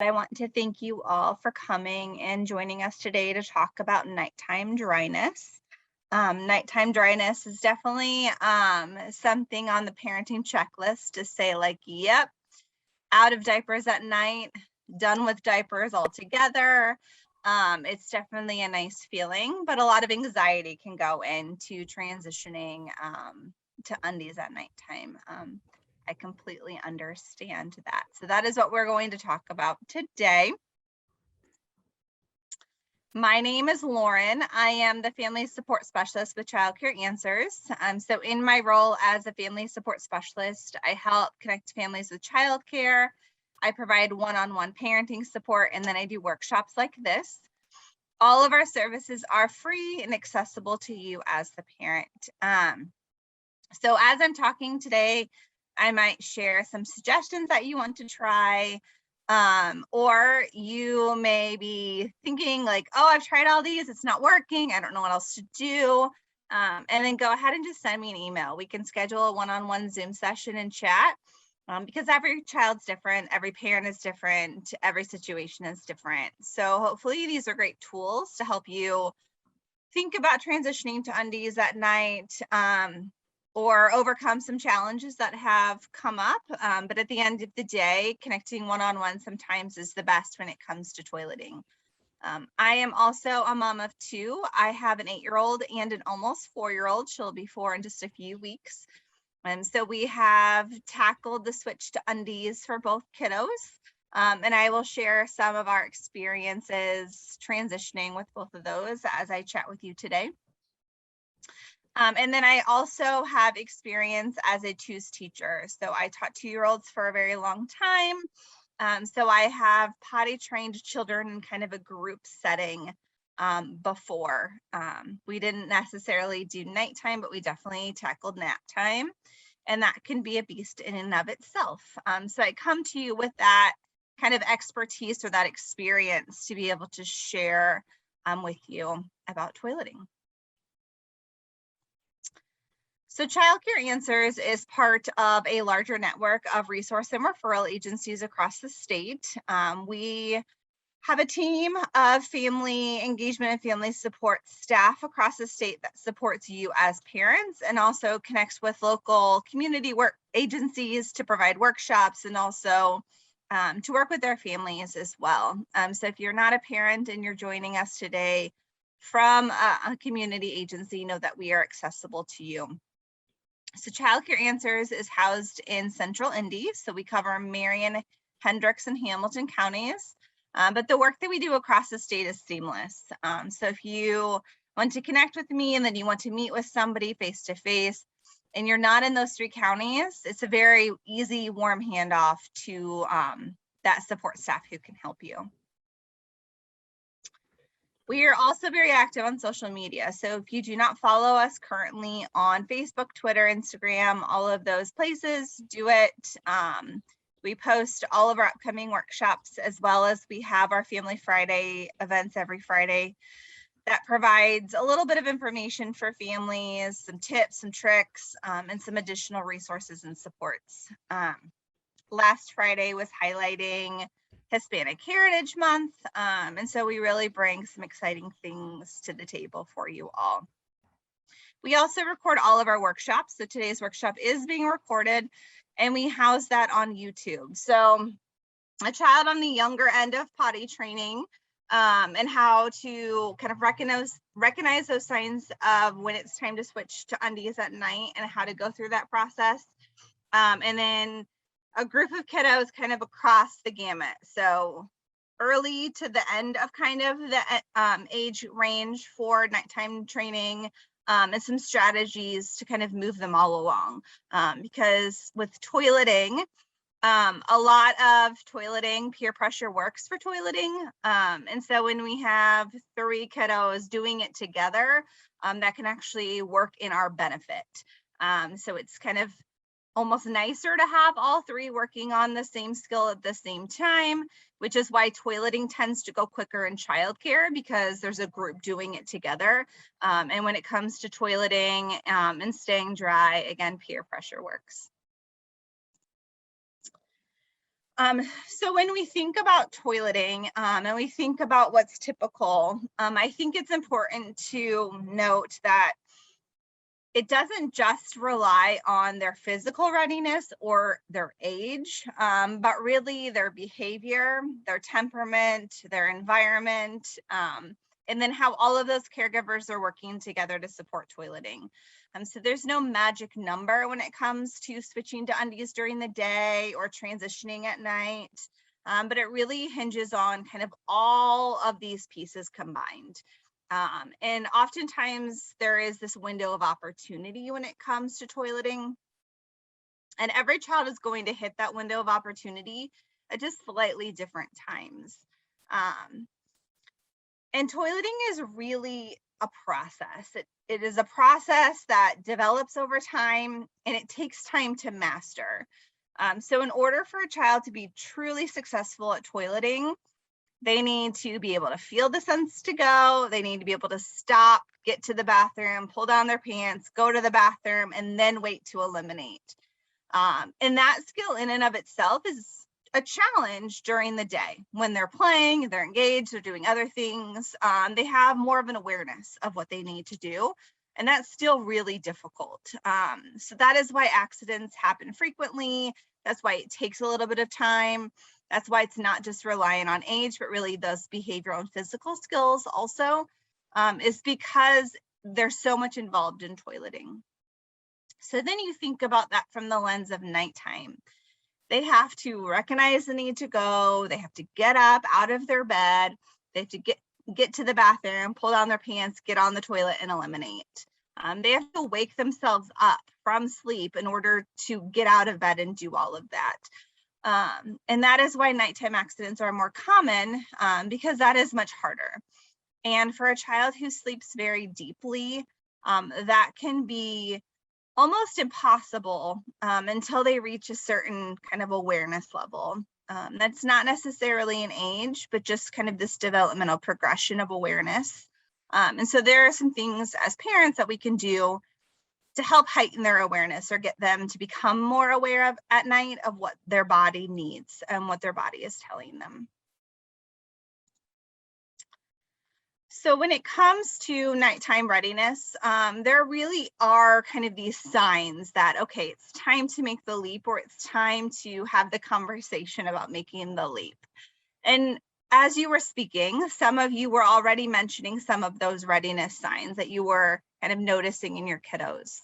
I want to thank you all for coming and joining us today to talk about nighttime dryness. Nighttime dryness is definitely something on the parenting checklist to say like, yep, out of diapers at night, done with diapers altogether. It's definitely a nice feeling, but a lot of anxiety can go into transitioning to undies at nighttime. I completely understand that. So that is what we're going to talk about today. My name is Lauren. I am the Family Support Specialist with Child Care Answers. So in my role as a Family Support Specialist, I help connect families with childcare. I provide one-on-one parenting support, and then I do workshops like this. All of our services are free and accessible to you as the parent. So as I'm talking today, I might share some suggestions that you want to try, or you may be thinking like, oh, I've tried all these, it's not working, I don't know what else to do. And then go ahead and just send me an email. We can schedule a one-on-one Zoom session and chat, because every child's different, every parent is different, every situation is different. So hopefully these are great tools to help you think about transitioning to undies at night, or overcome some challenges that have come up. But at the end of the day, connecting one-on-one sometimes is the best when it comes to toileting. I am also a mom of two. I have an 8-year-old and an almost 4-year-old. She'll be 4 in just a few weeks. So we have tackled the switch to undies for both kiddos. And I will share some of our experiences transitioning with both of those as I chat with you today. And then I also have experience as a TWOS teacher. So I taught 2-year-olds for a very long time. So I have potty trained children in kind of a group setting before. We didn't necessarily do nighttime, but we definitely tackled nap time. And that can be a beast in and of itself. So I come to you with that kind of expertise or that experience to be able to share with you about toileting. So Child Care Answers is part of a larger network of resource and referral agencies across the state. We have a team of family engagement and family support staff across the state that supports you as parents and also connects with local community work agencies to provide workshops and also to work with their families as well. So if you're not a parent and you're joining us today from a community agency, know that we are accessible to you. So Child Care Answers is housed in Central Indy. So we cover Marion, Hendricks, and Hamilton counties. But the work that we do across the state is seamless. So if you want to connect with me and then you want to meet with somebody face-to-face and you're not in those 3 counties, it's a very easy, warm handoff to that support staff who can help you. We are also very active on social media. So if you do not follow us currently on Facebook, Twitter, Instagram, all of those places, do it. We post all of our upcoming workshops, as well as we have our Family Friday events every Friday that provides a little bit of information for families, some tips, some tricks, and some additional resources and supports. Last Friday was highlighting Hispanic Heritage Month, and so we really bring some exciting things to the table for you all. We also record all of our workshops. So today's workshop is being recorded and we house that on YouTube. So a child on the younger end of potty training and how to kind of recognize those signs of when it's time to switch to undies at night and how to go through that process. And then a group of kiddos kind of across the gamut. So early to the end of kind of the age range for nighttime training, and some strategies to kind of move them all along. Because with toileting, a lot of toileting, peer pressure works for toileting. And so when we have 3 kiddos doing it together, that can actually work in our benefit. So it's kind of almost nicer to have all 3 working on the same skill at the same time, which is why toileting tends to go quicker in childcare because there's a group doing it together. And when it comes to toileting and staying dry, again, peer pressure works. So when we think about toileting and we think about what's typical, I think it's important to note that it doesn't just rely on their physical readiness or their age, but really their behavior, their temperament, their environment, and then how all of those caregivers are working together to support toileting. So there's no magic number when it comes to switching to undies during the day or transitioning at night, but it really hinges on kind of all of these pieces combined. And oftentimes there is this window of opportunity when it comes to toileting. And every child is going to hit that window of opportunity at just slightly different times. And toileting is really a process. It is a process that develops over time and it takes time to master. So in order for a child to be truly successful at toileting, they need to be able to feel the sense to go. They need to be able to stop, get to the bathroom, pull down their pants, go to the bathroom, and then wait to eliminate. And that skill in and of itself is a challenge during the day. When they're playing, they're engaged, they're doing other things, they have more of an awareness of what they need to do. And that's still really difficult. So that is why accidents happen frequently. That's why it takes a little bit of time. That's why it's not just relying on age, but really those behavioral and physical skills also, is because there's so much involved in toileting. So then you think about that from the lens of nighttime. They have to recognize the need to go. They have to get up out of their bed. They have to get to the bathroom, pull down their pants, get on the toilet and eliminate. They have to wake themselves up from sleep in order to get out of bed and do all of that. And that is why nighttime accidents are more common, because that is much harder. And for a child who sleeps very deeply, that can be almost impossible until they reach a certain kind of awareness level. That's not necessarily an age, but just kind of this developmental progression of awareness. And so there are some things as parents that we can do to help heighten their awareness or get them to become more aware of at night of what their body needs and what their body is telling them. So when it comes to nighttime readiness, there really are kind of these signs that, okay, it's time to make the leap, or it's time to have the conversation about making the leap. And as you were speaking, some of you were already mentioning some of those readiness signs that you were kind of noticing in your kiddos.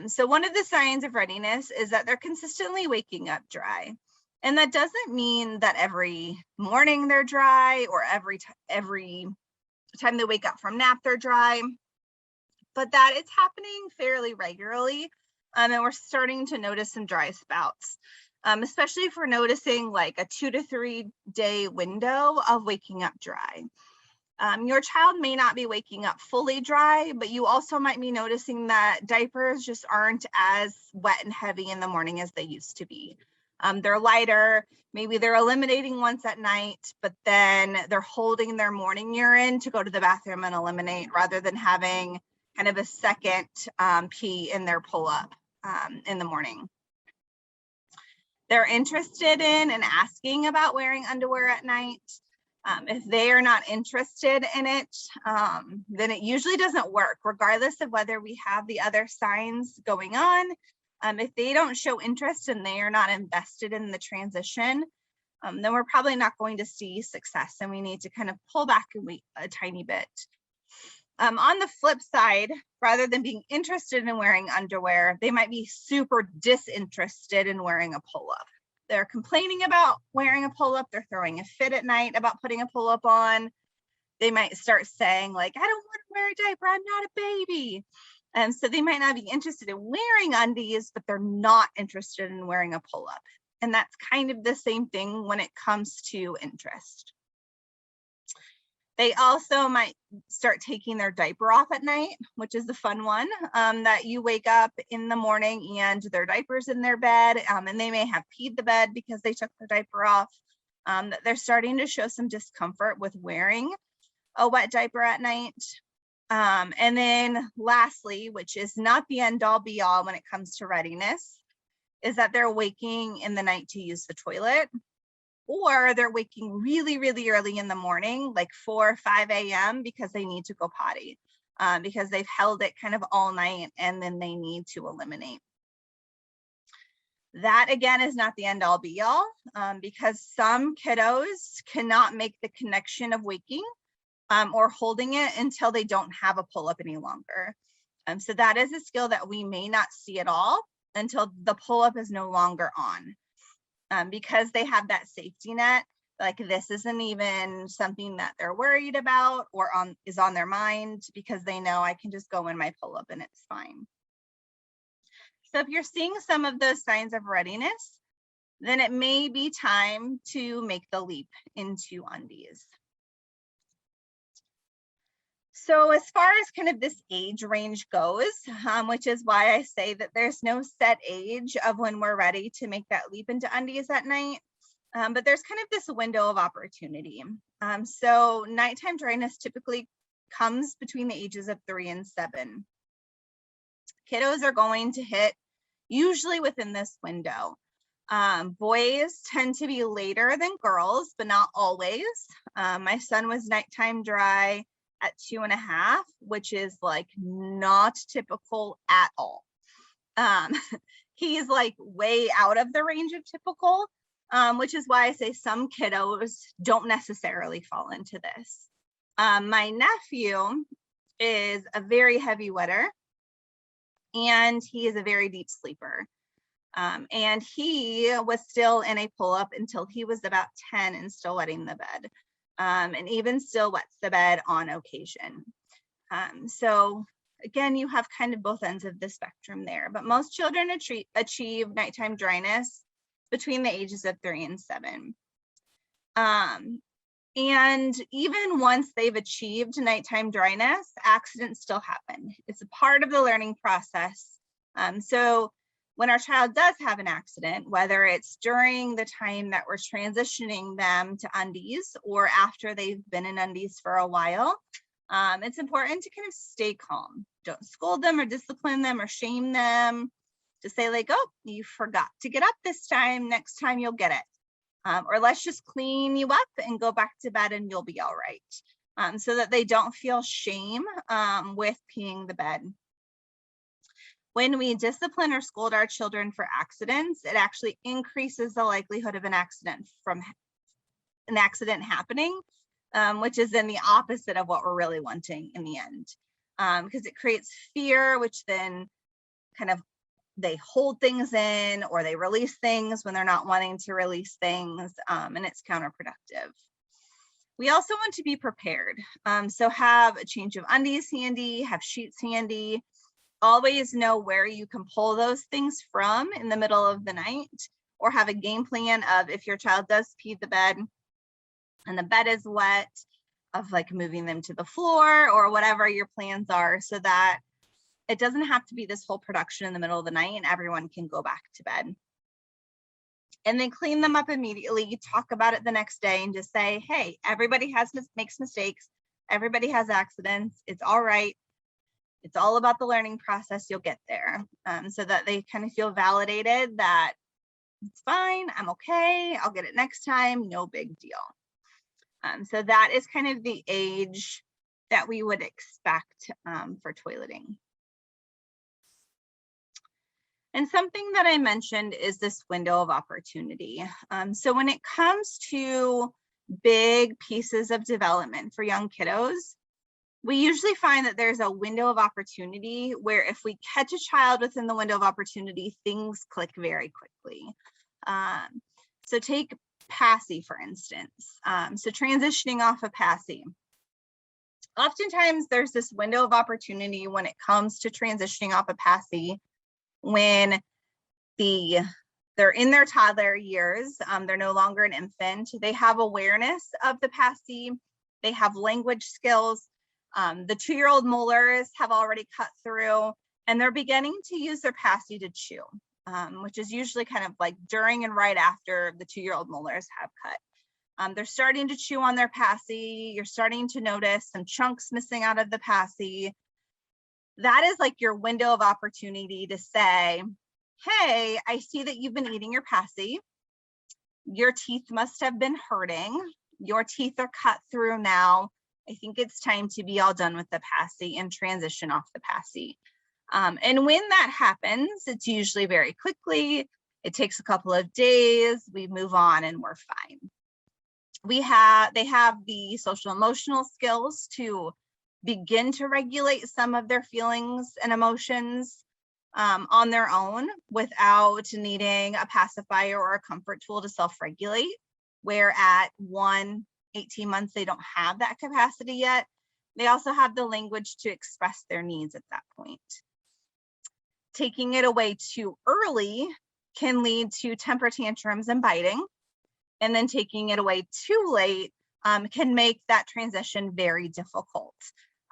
So one of the signs of readiness is that they're consistently waking up dry. And that doesn't mean that every morning they're dry or every time they wake up from nap they're dry, but that it's happening fairly regularly. And we're starting to notice some dry spouts, especially if we're noticing like a 2 to 3 day window of waking up dry. Your child may not be waking up fully dry, but you also might be noticing that diapers just aren't as wet and heavy in the morning as they used to be. They're lighter, maybe they're eliminating once at night, but then they're holding their morning urine to go to the bathroom and eliminate rather than having kind of a second pee in their pull-up in the morning. They're interested in and asking about wearing underwear at night. If they are not interested in it, then it usually doesn't work, regardless of whether we have the other signs going on. If they don't show interest and they are not invested in the transition, then we're probably not going to see success, and we need to kind of pull back and wait a tiny bit. On the flip side, rather than being interested in wearing underwear, they might be super disinterested in wearing a pull-up. They're complaining about wearing a pull-up. They're throwing a fit at night about putting a pull-up on. They might start saying like, I don't want to wear a diaper, I'm not a baby. And so they might not be interested in wearing undies, but they're not interested in wearing a pull-up. And that's kind of the same thing when it comes to interest. They also might start taking their diaper off at night, which is the fun one, that you wake up in the morning and their diaper's in their bed, and they may have peed the bed because they took their diaper off, that they're starting to show some discomfort with wearing a wet diaper at night. And then lastly, which is not the end all be all when it comes to readiness, is that they're waking in the night to use the toilet, or they're waking really, really early in the morning, like 4 or 5 a.m. because they need to go potty, because they've held it kind of all night and then they need to eliminate. That again is not the end all be all, because some kiddos cannot make the connection of waking or holding it until they don't have a pull-up any longer. So that is a skill that we may not see at all until the pull-up is no longer on, because they have that safety net. Like, this isn't even something that they're worried about or is on their mind, because they know I can just go in my pull-up and it's fine. So if you're seeing some of those signs of readiness, then it may be time to make the leap into undies. So as far as kind of this age range goes, which is why I say that there's no set age of when we're ready to make that leap into undies at night, but there's kind of this window of opportunity. So nighttime dryness typically comes between the ages of 3 and 7. Kiddos are going to hit usually within this window. Boys tend to be later than girls, but not always. My son was nighttime dry at 2.5, which is like not typical at all. He's like way out of the range of typical, which is why I say some kiddos don't necessarily fall into this. My nephew is a very heavy wetter, and he is a very deep sleeper. And he was still in a pull-up until he was about 10 and still wetting the bed, and even still wets the bed on occasion. So again, you have kind of both ends of the spectrum there, but most children achieve nighttime dryness between the ages of 3 and 7. And even once they've achieved nighttime dryness, accidents still happen. It's a part of the learning process. So when our child does have an accident, whether it's during the time that we're transitioning them to undies or after they've been in undies for a while, it's important to kind of stay calm. Don't scold them or discipline them or shame them. Just say like, oh, you forgot to get up this time. Next time you'll get it. Or let's just clean you up and go back to bed and you'll be all right. So that they don't feel shame with peeing the bed. When we discipline or scold our children for accidents, it actually increases the likelihood of an accident happening, which is then the opposite of what we're really wanting in the end. Because it creates fear, which then kind of they hold things in or they release things when they're not wanting to release things, and it's counterproductive. We also want to be prepared. So have a change of undies handy, have sheets handy, always know where you can pull those things from in the middle of the night, or have a game plan of if your child does pee the bed and the bed is wet, of like moving them to the floor or whatever your plans are, so that it doesn't have to be this whole production in the middle of the night and everyone can go back to bed. And then clean them up immediately, talk about it the next day and just say, hey, everybody makes mistakes. Everybody has accidents. It's all right. It's all about the learning process. You'll get there, so that they kind of feel validated that it's fine. I'm okay. I'll get it next time. No big deal. So that is kind of the age that we would expect for toileting. And something that I mentioned is this window of opportunity. So when it comes to big pieces of development for young kiddos, we usually find that there's a window of opportunity where if we catch a child within the window of opportunity, things click very quickly. So take PASI, for instance. So transitioning off of PASI. Oftentimes there's this window of opportunity when it comes to transitioning off of PASI when they're in their toddler years, they're no longer an infant, they have awareness of the PASI, they have language skills, the 2-year-old molars have already cut through, and they're beginning to use their PASI to chew, which is usually kind of like during and right after the 2-year-old molars have cut. They're starting to chew on their PASI, you're starting to notice some chunks missing out of the PASI. That is like your window of opportunity to say, hey, I see that you've been eating your passy. Your teeth must have been hurting. Your teeth are cut through now. I think it's time to be all done with the passy and transition off the passy. And when that happens, it's usually very quickly. It takes a couple of days. We move on and we're fine. They have the social emotional skills to begin to regulate some of their feelings and emotions on their own without needing a pacifier or a comfort tool to self-regulate, where at 18 months, they don't have that capacity yet. They also have the language to express their needs at that point. Taking it away too early can lead to temper tantrums and biting. And then taking it away too late can make that transition very difficult.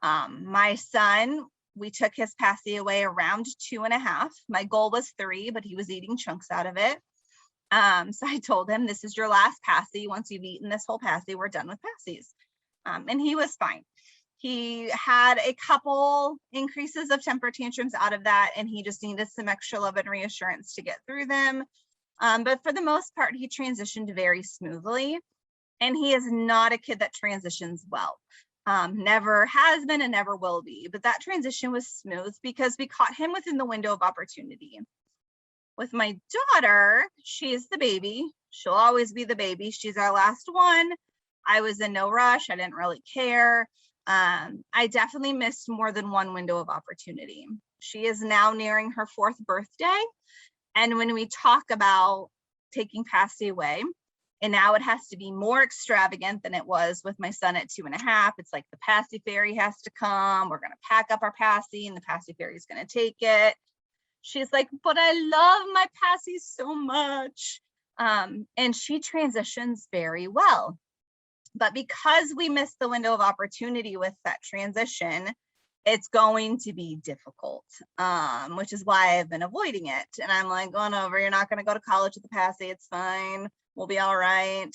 My son, we took his passy away around 2.5. My goal was 3, but he was eating chunks out of it. So I told him, this is your last passy. Once you've eaten this whole passy, we're done with passies. And he was fine. He had a couple increases of temper tantrums out of that, and he just needed some extra love and reassurance to get through them. But for the most part, he transitioned very smoothly, and he is not a kid that transitions well. Never has been and never will be, but that transition was smooth because we caught him within the window of opportunity. With my daughter, she's the baby. She'll always be the baby. She's our last one. I was in no rush. I didn't really care. I definitely missed more than one window of opportunity. She is now nearing her 4th birthday. And when we talk about taking passy away, and now it has to be more extravagant than it was with my son at 2.5. It's like the passy fairy has to come. We're going to pack up our passy and the passy fairy is going to take it. She's like, but I love my passy so much. And she transitions very well. But because we missed the window of opportunity with that transition, it's going to be difficult, which is why I've been avoiding it. And I'm like, going over, you're not going to go to college with the passy. It's fine. We'll be all right.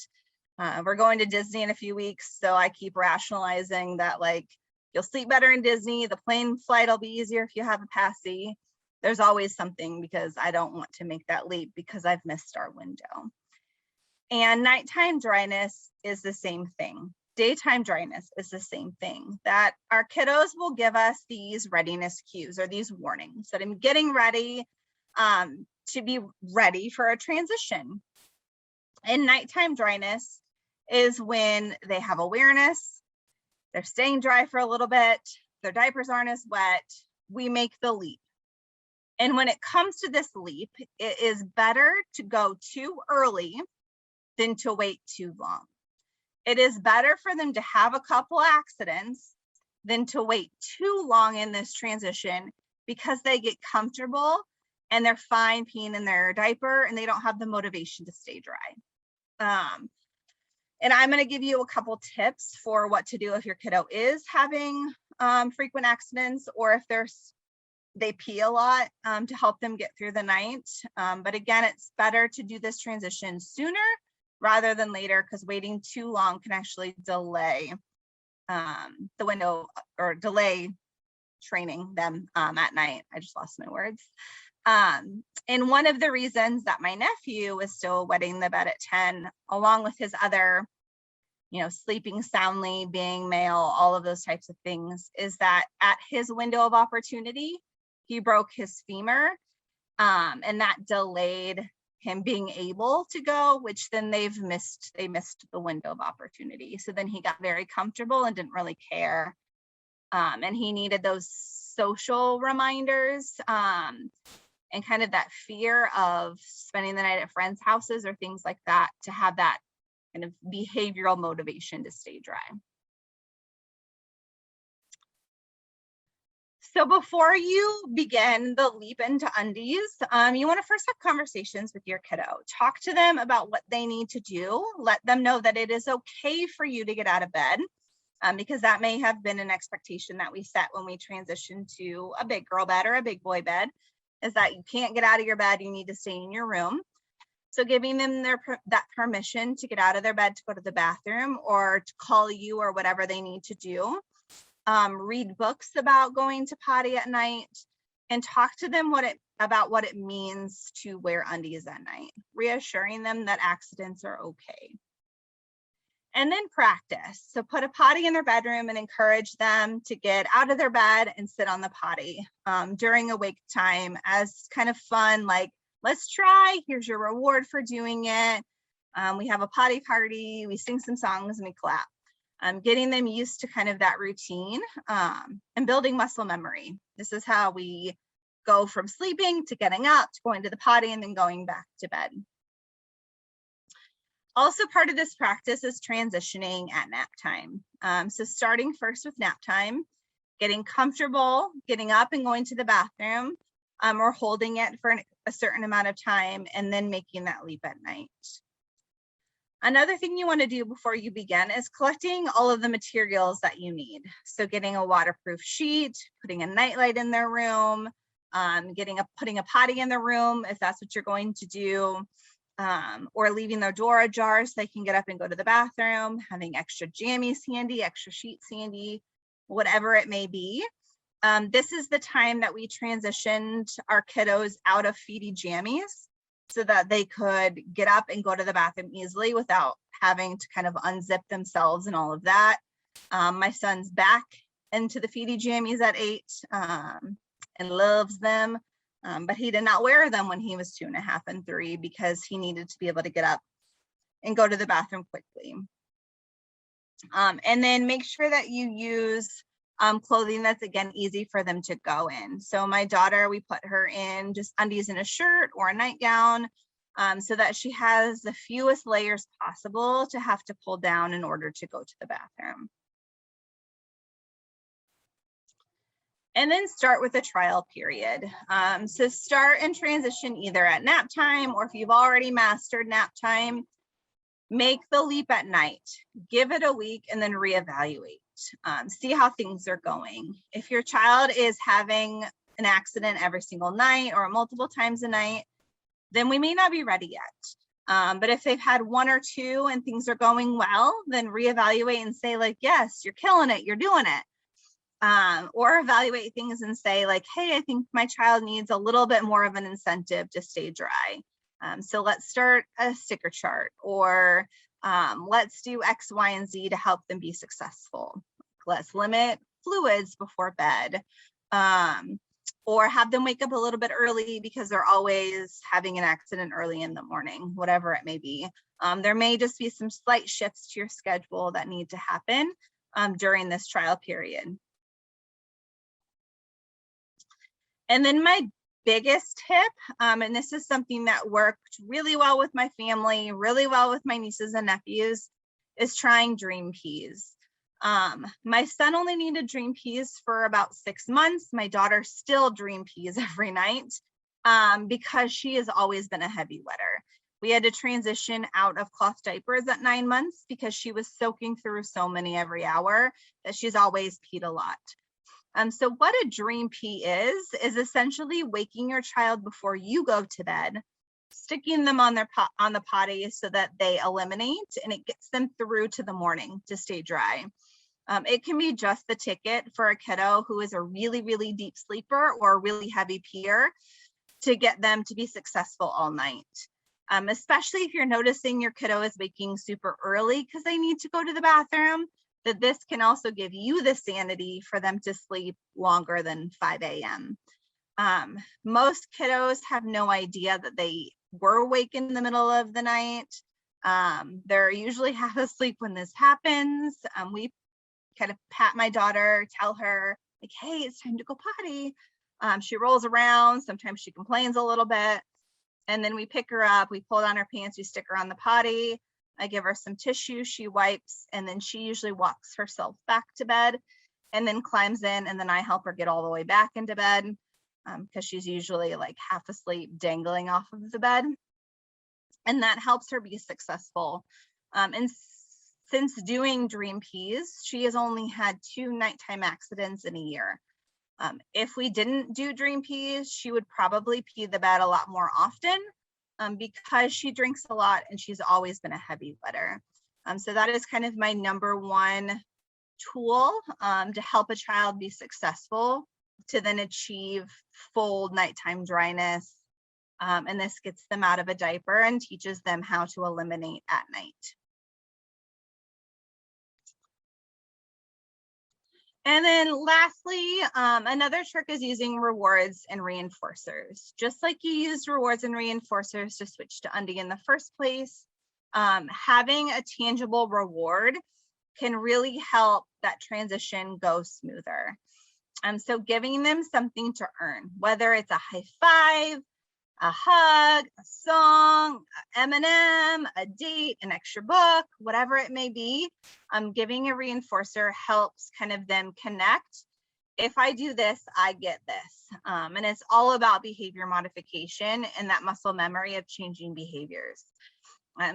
We're going to Disney in a few weeks. So I keep rationalizing that, like, you'll sleep better in Disney. The plane flight will be easier if you have a passy. There's always something, because I don't want to make that leap because I've missed our window. And nighttime dryness is the same thing. Daytime dryness is the same thing, that our kiddos will give us these readiness cues or these warnings that I'm getting ready to be ready for a transition. And nighttime dryness is when they have awareness, they're staying dry for a little bit, their diapers aren't as wet, we make the leap. And when it comes to this leap, it is better to go too early than to wait too long. It is better for them to have a couple accidents than to wait too long in this transition, because they get comfortable and they're fine peeing in their diaper and they don't have the motivation to stay dry. And I'm going to give you a couple tips for what to do if your kiddo is having frequent accidents, or if they pee a lot, to help them get through the night. But again, it's better to do this transition sooner rather than later, because waiting too long can actually delay the window, or delay training them at night. I just lost my words. And one of the reasons that my nephew is still wetting the bed at 10, along with his other, sleeping soundly, being male, all of those types of things, is that at his window of opportunity, he broke his femur, and that delayed him being able to go, which then they missed the window of opportunity. So then he got very comfortable and didn't really care. And he needed those social reminders, and kind of that fear of spending the night at friends' houses or things like that, to have that kind of behavioral motivation to stay dry. So before you begin the leap into undies, you want to first have conversations with your kiddo. Talk to them about what they need to do. Let them know that it is okay for you to get out of bed, because that may have been an expectation that we set when we transitioned to a big girl bed or a big boy bed, is that you can't get out of your bed, you need to stay in your room. So giving them that permission to get out of their bed to go to the bathroom or to call you or whatever they need to do. Read books about going to potty at night, and talk to them about what it means to wear undies at night, reassuring them that accidents are okay. And then practice. So put a potty in their bedroom and encourage them to get out of their bed and sit on the potty during awake time as kind of fun, like, let's try, here's your reward for doing it. We have a potty party, we sing some songs and we clap. Getting them used to kind of that routine and building muscle memory. This is how we go from sleeping to getting up to going to the potty and then going back to bed. Also, part of this practice is transitioning at nap time. So starting first with nap time, getting comfortable, getting up and going to the bathroom, or holding it for a certain amount of time, and then making that leap at night. Another thing you want to do before you begin is collecting all of the materials that you need. So getting a waterproof sheet, putting a nightlight in their room, putting a potty in their room if that's what you're going to do, or leaving their door ajar so they can get up and go to the bathroom, having extra jammies handy, extra sheets handy, whatever it may be. This is the time that we transitioned our kiddos out of feedy jammies so that they could get up and go to the bathroom easily without having to kind of unzip themselves and all of that. My son's back into the feedy jammies at 8 and loves them, but he did not wear them when he was 2.5 and 3 because he needed to be able to get up and go to the bathroom quickly. And then make sure that you use clothing that's, again, easy for them to go in. So my daughter, we put her in just undies and a shirt or a nightgown so that she has the fewest layers possible to have to pull down in order to go to the bathroom. And then start with a trial period. So start and transition either at nap time, or if you've already mastered nap time, make the leap at night, give it a week, and then reevaluate. See how things are going. If your child is having an accident every single night or multiple times a night, then we may not be ready yet. But if they've had 1 or 2 and things are going well, then reevaluate and say, like, yes, you're killing it, you're doing it. Or evaluate things and say, like, hey, I think my child needs a little bit more of an incentive to stay dry. So let's start a sticker chart, or let's do X, Y, and Z to help them be successful. Let's limit fluids before bed, or have them wake up a little bit early because they're always having an accident early in the morning, whatever it may be. There may just be some slight shifts to your schedule that need to happen during this trial period. And then my biggest tip, and this is something that worked really well with my family, really well with my nieces and nephews, is trying Dream Peas. My son only needed Dream Peas for about 6 months. My daughter still Dream Peas every night because she has always been a heavy wetter. We had to transition out of cloth diapers at 9 months because she was soaking through so many every hour that she's always peed a lot. So what a Dream Pee is essentially waking your child before you go to bed, sticking them on the potty so that they eliminate, and it gets them through to the morning to stay dry. It can be just the ticket for a kiddo who is a really, really deep sleeper or a really heavy peer to get them to be successful all night. Especially if you're noticing your kiddo is waking super early because they need to go to the bathroom, that this can also give you the sanity for them to sleep longer than 5 a.m. Most kiddos have no idea that they were awake in the middle of the night. They're usually half asleep when this happens. We kind of pat my daughter, tell her, like, hey, it's time to go potty. She rolls around. Sometimes she complains a little bit. And then we pick her up, we pull down her pants, we stick her on the potty. I give her some tissue, she wipes, and then she usually walks herself back to bed and then climbs in, and then I help her get all the way back into bed because she's usually like half asleep, dangling off of the bed. And that helps her be successful. And since doing Dream Peas, she has only had 2 nighttime accidents in a year. If we didn't do Dream Peas, she would probably pee the bed a lot more often. Because she drinks a lot and she's always been a heavy wetter. So that is kind of my #1 tool to help a child be successful to then achieve full nighttime dryness. And this gets them out of a diaper and teaches them how to eliminate at night. And then lastly, another trick is using rewards and reinforcers. Just like you used rewards and reinforcers to switch to undie in the first place, having a tangible reward can really help that transition go smoother. So giving them something to earn, whether it's a high five, a hug, a song, M&M, a date, an extra book, whatever it may be, giving a reinforcer helps kind of them connect. If I do this, I get this. And it's all about behavior modification and that muscle memory of changing behaviors.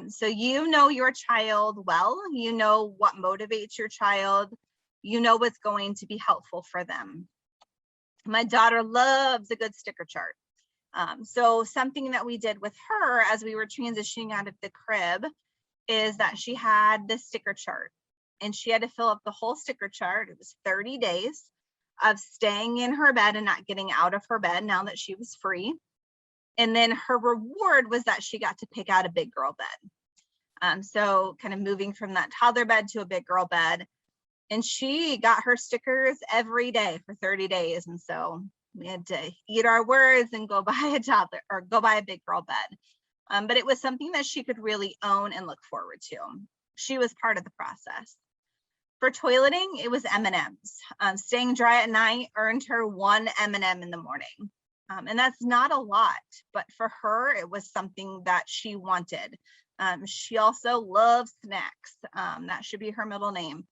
So you know your child well, you know what motivates your child, you know what's going to be helpful for them. My daughter loves a good sticker chart. So something that we did with her as we were transitioning out of the crib is that she had this sticker chart and she had to fill up the whole sticker chart. It was 30 days of staying in her bed and not getting out of her bed now that she was free. And then her reward was that she got to pick out a big girl bed. So kind of moving from that toddler bed to a big girl bed. And she got her stickers every day for 30 days. And so we had to eat our words and go buy a toddler or go buy a big girl bed. But it was something that she could really own and look forward to. She was part of the process. For toileting, it was M&Ms. Staying dry at night earned her 1 M&M in the morning. And that's not a lot, but for her, it was something that she wanted. She also loves snacks. That should be her middle name.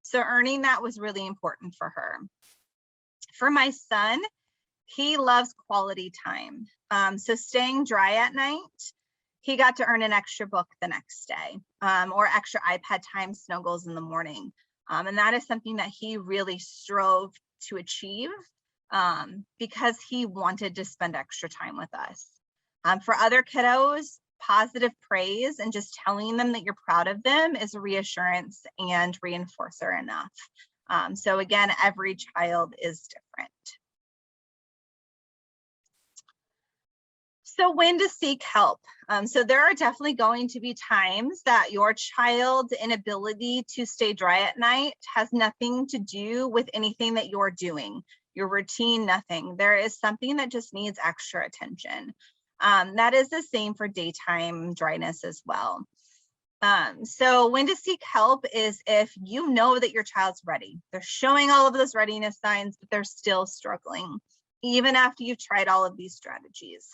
So earning that was really important for her. For my son, he loves quality time. So staying dry at night, he got to earn an extra book the next day, or extra iPad time snuggles in the morning. And that is something that he really strove to achieve because he wanted to spend extra time with us. For other kiddos, positive praise and just telling them that you're proud of them is a reassurance and reinforcer enough. So again, every child is different. So when to seek help. So there are definitely going to be times that your child's inability to stay dry at night has nothing to do with anything that you're doing, your routine, nothing. There is something that just needs extra attention. That is the same for daytime dryness as well. So when to seek help is if you know that your child's ready. They're showing all of those readiness signs, but they're still struggling, even after you've tried all of these strategies.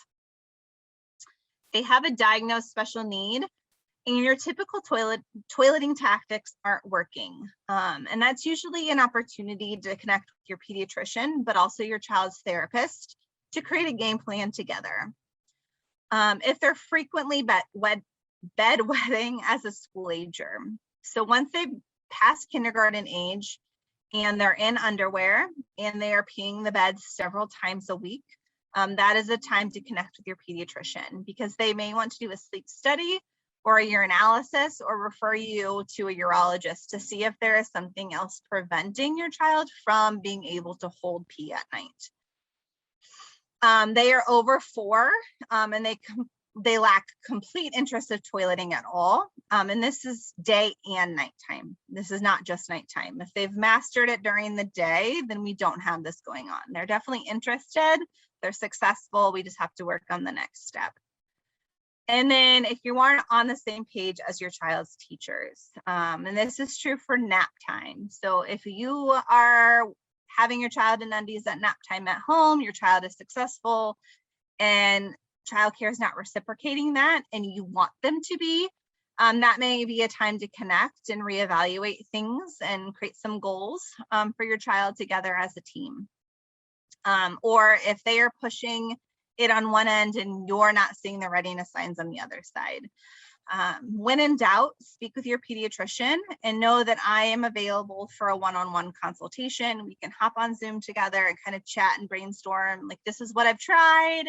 They have a diagnosed special need and your typical toileting tactics aren't working. And that's usually an opportunity to connect with your pediatrician, but also your child's therapist to create a game plan together. If they're frequently bedwetting as a school ager. So once they've passed kindergarten age and they're in underwear and they are peeing the bed several times a week, that is a time to connect with your pediatrician because they may want to do a sleep study or a urinalysis or refer you to a urologist to see if there is something else preventing your child from being able to hold pee at night. They are over 4 and they lack complete interest of toileting at all. And this is day and nighttime. This is not just nighttime. If they've mastered it during the day, then we don't have this going on. They're definitely interested. They're successful. We just have to work on the next step. And then if you aren't on the same page as your child's teachers, and this is true for nap time. So if you are having your child in undies at nap time at home, your child is successful and childcare is not reciprocating that and you want them to be, that may be a time to connect and reevaluate things and create some goals for your child together as a team. Or if they are pushing it on one end and you're not seeing the readiness signs on the other side. When in doubt, speak with your pediatrician and know that I am available for a one-on-one consultation. We can hop on Zoom together and kind of chat and brainstorm. Like, this is what I've tried.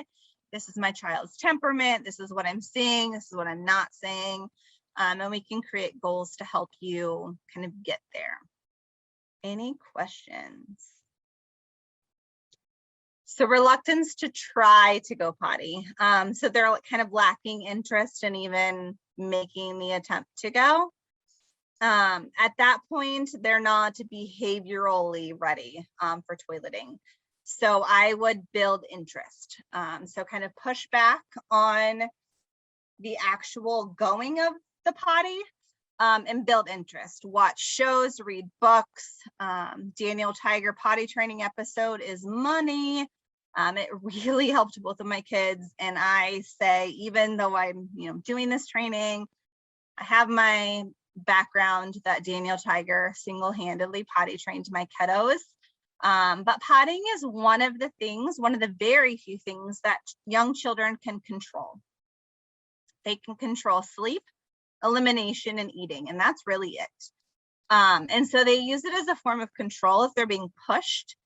This is my child's temperament. This is what I'm seeing. This is what I'm not seeing. And we can create goals to help you kind of get there. Any questions? So reluctance to try to go potty. So they're kind of lacking interest in even making the attempt to go. At that point, they're not behaviorally ready for toileting. So I would build interest. So kind of push back on the actual going of the potty and build interest. Watch shows, read books. Daniel Tiger potty training episode is money. It really helped both of my kids. And I say, even though I'm doing this training, I have my background that Daniel Tiger single-handedly potty trained my kiddos. But potting is one of the very few things that young children can control. They can control sleep, elimination, and eating, and that's really it. And so they use it as a form of control if they're being pushed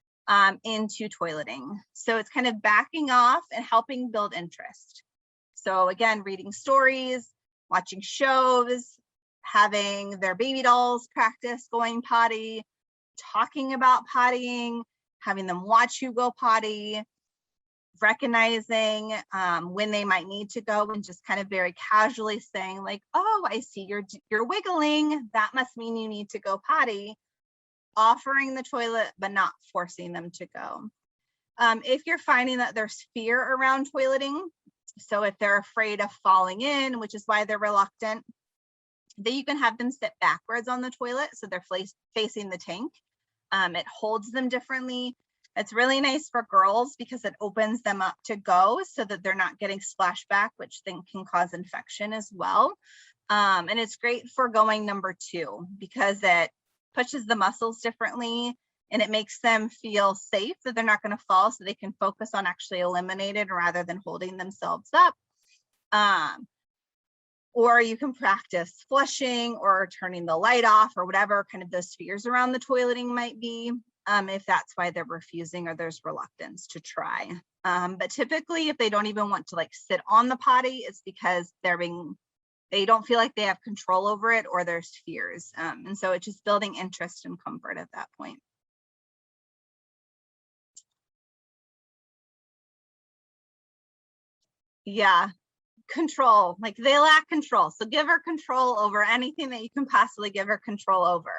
into toileting. So it's kind of backing off and helping build interest. So again, reading stories, watching shows, having their baby dolls practice going potty, talking about pottying, having them watch you go potty, recognizing when they might need to go, and just kind of very casually saying like, oh, I see you're wiggling. That must mean you need to go potty. Offering the toilet, but not forcing them to go. If you're finding that there's fear around toileting, so if they're afraid of falling in, which is why they're reluctant, then you can have them sit backwards on the toilet so they're facing the tank. It holds them differently. It's really nice for girls because it opens them up to go so that they're not getting splashback, which then can cause infection as well. And it's great for going number 2 because it pushes the muscles differently and it makes them feel safe that they're not going to fall, so they can focus on actually eliminating rather than holding themselves up. Or you can practice flushing or turning the light off or whatever kind of those fears around the toileting might be, if that's why they're refusing or there's reluctance to try. But typically, if they don't even want to like sit on the potty, it's because they don't feel like they have control over it or there's fears. And so it's just building interest and comfort at that point. Yeah, control, like they lack control. So give her control over anything that you can possibly give her control over.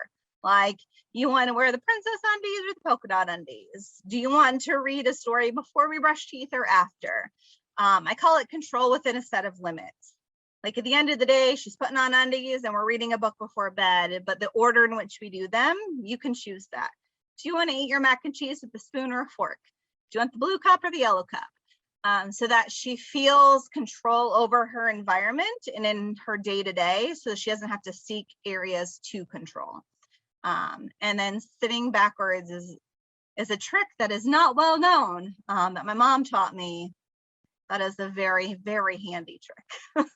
Like, you want to wear the princess undies or the polka dot undies? Do you want to read a story before we brush teeth or after? I call it control within a set of limits. Like at the end of the day, she's putting on undies and we're reading a book before bed, but the order in which we do them, you can choose that. Do you want to eat your mac and cheese with a spoon or a fork? Do you want the blue cup or the yellow cup? So that she feels control over her environment and in her day-to-day, so that she doesn't have to seek areas to control. And then sitting backwards is a trick that is not well known, that my mom taught me. That is a very, very handy trick.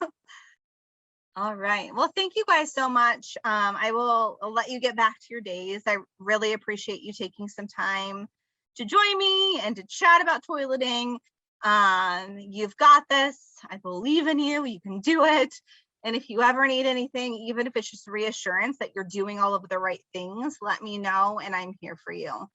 All right. Well, thank you guys so much. I'll let you get back to your days. I really appreciate you taking some time to join me and to chat about toileting. You've got this. I believe in you. You can do it. And if you ever need anything, even if it's just reassurance that you're doing all of the right things, let me know and I'm here for you.